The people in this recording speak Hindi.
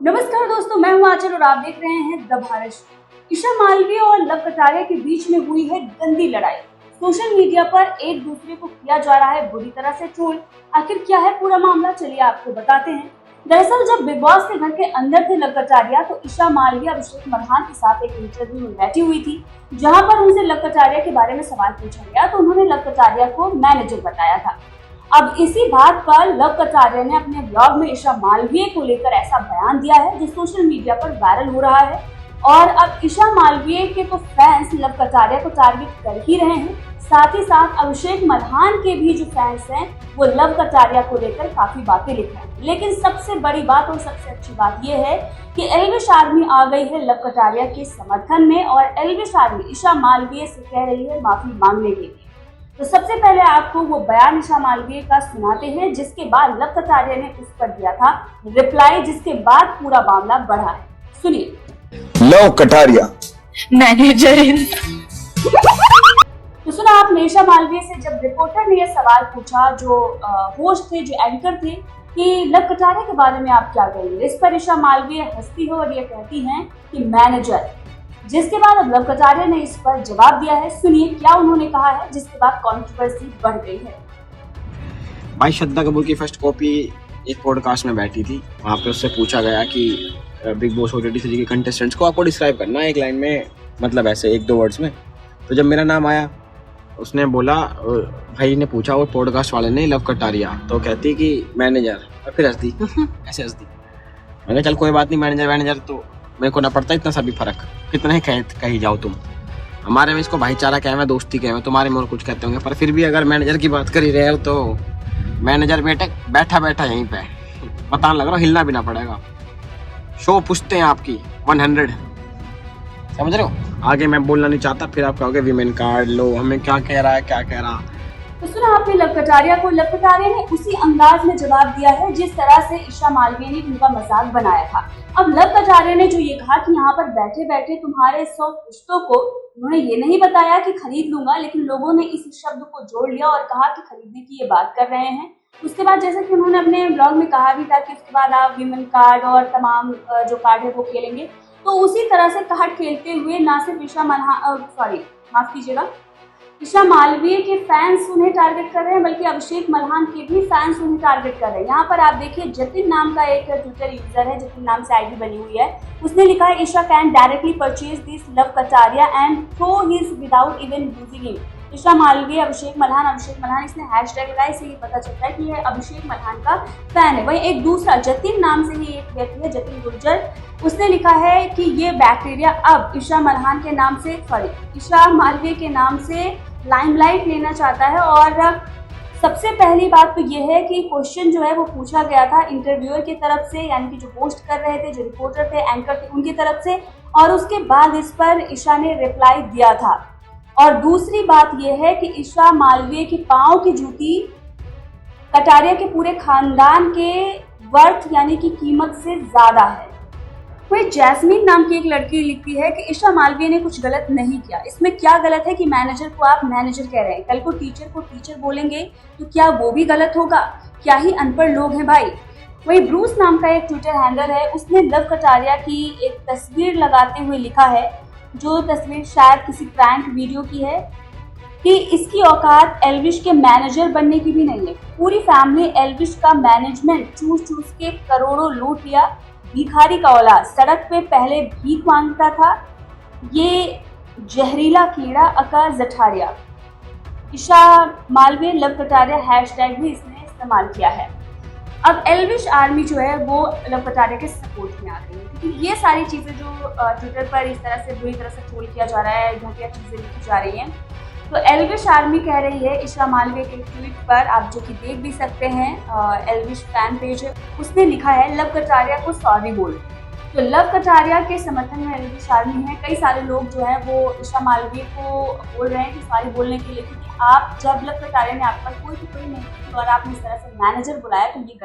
नमस्कार दोस्तों, मैं हूं आंचल और आप देख रहे हैं द भारत शो। ईशा मालवीय और लव कटारिया के बीच में हुई है गंदी लड़ाई। सोशल मीडिया पर एक दूसरे को किया जा रहा है बुरी तरह से ट्रोल। आखिर क्या है पूरा मामला, चलिए आपको बताते हैं। दरअसल जब बिग बॉस के घर के अंदर थे लव कटारिया तो ईशा मालवीय अभिषेक मरहान के साथ एक इंटरव्यू में बैठी हुई थी, जहाँ पर उनसे लव कटारिया के बारे में सवाल पूछा गया तो उन्होंने लव कटारिया को मैनेजर बताया था। अब इसी बात पर लव कटारिया ने अपने ब्लॉग में ईशा मालवीय को लेकर ऐसा बयान दिया है जो सोशल मीडिया पर वायरल हो रहा है। और अब ईशा मालवीय के तो फैंस लव कटारिया को टारगेट कर ही रहे हैं, साथ ही साथ अभिषेक मरहान के भी जो फैंस हैं वो लव कटारिया को लेकर काफी बातें लिख रहे हैं। लेकिन सबसे बड़ी बात और सबसे अच्छी बात यह है कि एल्विश आर्मी आ गई है लव कटारिया के समर्थन में और एल्विश आर्मी ईशा मालवीय से कह रही है माफी मांगने के लिए। तो सबसे पहले आपको वो बयान ईशा मालवीय का सुनाते हैं, जिसके बाद लव कटारिया ने उस पर दिया था रिप्लाई, जिसके बाद पूरा मामला बढ़ा है। सुनिए। लव कटारिया मैनेजर तो सुना आपने ईशा मालवीय से जब रिपोर्टर ने यह सवाल पूछा, जो होस्ट थे, जो एंकर थे, कि लव कटारिया के बारे में आप क्या कहेंगे। इस पर ईशा मालवीय हंसती है और ये कहती हैं कि मैनेजर, जिसके बाद अब लव कटारिया ने इस पर जवाब दिया है। सुनिए क्या उन्होंने कहा है, जिसके बाद कंट्रोवर्सी बढ़ गई है। भाई श्रद्धा कपूर की फर्स्ट कॉपी एक पॉडकास्ट में बैठी थी, वहाँ पे उससे पूछा गया कि बिग बॉस ओटीटी सीरीज के कंटेस्टेंट्स को आपको डिस्क्राइब करना है एक लाइन में, मतलब ऐसे एक दो वर्ड्स में। तो जब मेरा नाम आया उसने बोला, भाई ने पूछा वो पॉडकास्ट वाले ने, लव कटारिया, तो कहती कि मैनेजर, और फिर हंस दी ऐसे हंस दी। मैंने चल कोई बात नहीं, मैनेजर तो मेरे को ना पड़ता इतना सा भी फर्क, कितना ही कही जाओ तुम। हमारे में इसको भाईचारा क्या है, दोस्ती क्या है, तुम्हारे में और कुछ कहते होंगे, पर फिर भी अगर मैनेजर की बात कर ही रहे हो तो मैनेजर बेटे बैठा यहीं पे बताने लग रहा, हिलना भी ना पड़ेगा। शो पूछते हैं आपकी 100, समझ रहे हो। आगे मैं बोलना नहीं चाहता, फिर आप कहोगे वीमेन कार्ड लो, हमें क्या कह रहा। तो सुना आपने लव कटारिया को। लव कटारिया ने उसी अंदाज में जवाब दिया है जिस तरह से ईशा मालवीय ने उनका मजाक बनाया था। अब लव कटारिया ने जो ये कहा कि यहाँ पर बैठे बैठे तुम्हारे 100 पुश्तों को, उन्होंने ये नहीं बताया कि खरीद लूंगा, लेकिन लोगों ने इस शब्द को जोड़ लिया और कहा कि खरीदने की ये बात कर रहे हैं। उसके बाद जैसे कि उन्होंने अपने ब्लॉग में कहा भी था कि उसके बाद आप वीमेन कार्ड और तमाम जो कार्ड है वो खेलेंगे। तो उसी तरह से कार्ड खेलते हुए ना सिर्फ ईशा मालवीय के फैंस उन्हें टारगेट कर रहे हैं, बल्कि अभिषेक मरहान के भी फैंस उन्हें टारगेट कर रहे हैं। यहाँ पर आप देखिए, जतिन नाम का एक ट्विटर यूजर है, जतिन नाम से आईडी बनी हुई है, उसने लिखा है Isha can directly purchase this Love Kataria and throw his without even using him. Isha Malviya Abhishek Marhan, इसने हैशटैग लगाया, इससे ये पता चलता है कि यह अभिषेक मरहान का फैन है। वहीं एक दूसरा जतिन नाम से ही एक व्यक्ति है, जतिन गुर्जर, उसने लिखा है कि ये बैक्टीरिया अब ईशा मालवीय के नाम से लाइमलाइट लेना चाहता है। और सबसे पहली बात तो ये है कि क्वेश्चन जो है वो पूछा गया था इंटरव्यूअर की तरफ से, यानी कि जो होस्ट कर रहे थे, जो रिपोर्टर थे, एंकर थे, उनकी तरफ से, और उसके बाद इस पर ईशा ने रिप्लाई दिया था। और दूसरी बात यह है कि ईशा मालवीय की पांव की जूती कटारिया के पूरे खानदान के वर्थ यानी कि कीमत से ज्यादा है। कोई जैस्मीन नाम की एक लड़की लिखती है कि ईशा मालवीय ने कुछ गलत नहीं किया। इसमें क्या गलत है कि मैनेजर को आप मैनेजर कह रहे हैं, कल को टीचर बोलेंगे तो क्या वो भी गलत होगा। क्या ही अनपढ़ लोग हैं भाई। वही ब्रूस नाम का एक ट्विटर हैंडलर है, उसने लव कटारिया की एक तस्वीर लगाते हुए लिखा है, जो तस्वीर शायद किसी प्रैंक वीडियो की है, कि इसकी औकात एल्विश के मैनेजर बनने की भी नहीं है। पूरी फैमिली एल्विश का मैनेजमेंट चूस के करोड़ों लूट लिया। भिखारी का औलाद सड़क पे पहले भीख मांगता था, ये जहरीला कीड़ा अका जठारिया। ईशा मालवीय लव कटारिया हैशटैग भी इसने इस्तेमाल किया है। अब एल्विश आर्मी जो है वो लव कटारिया के सपोर्ट में आ गई है, क्योंकि ये सारी चीज़ें जो ट्विटर पर इस तरह से बुरी तरह से ट्रोल किया जा रहा है, घटिया चीज़ें लिखी जा रही हैं, तो एल्विश आर्मी कह रही है ईशा मालवीय के ट्वीट पर, आप जो कि देख भी सकते हैं, एल्विश फैन पेज है, उसने लिखा है लव कटारिया को सॉरी बोल। तो लव कटारिया के समर्थन में एल्विश आर्मी है। कई सारे लोग जो हैं वो ईशा मालवीय को बोल रहे हैं कि सॉरी बोलने के लिए, क्योंकि आप जब लव कटारिया ने आप पर कोई नहीं की और आपने इस तरह से मैनेजर बुलाया तो ये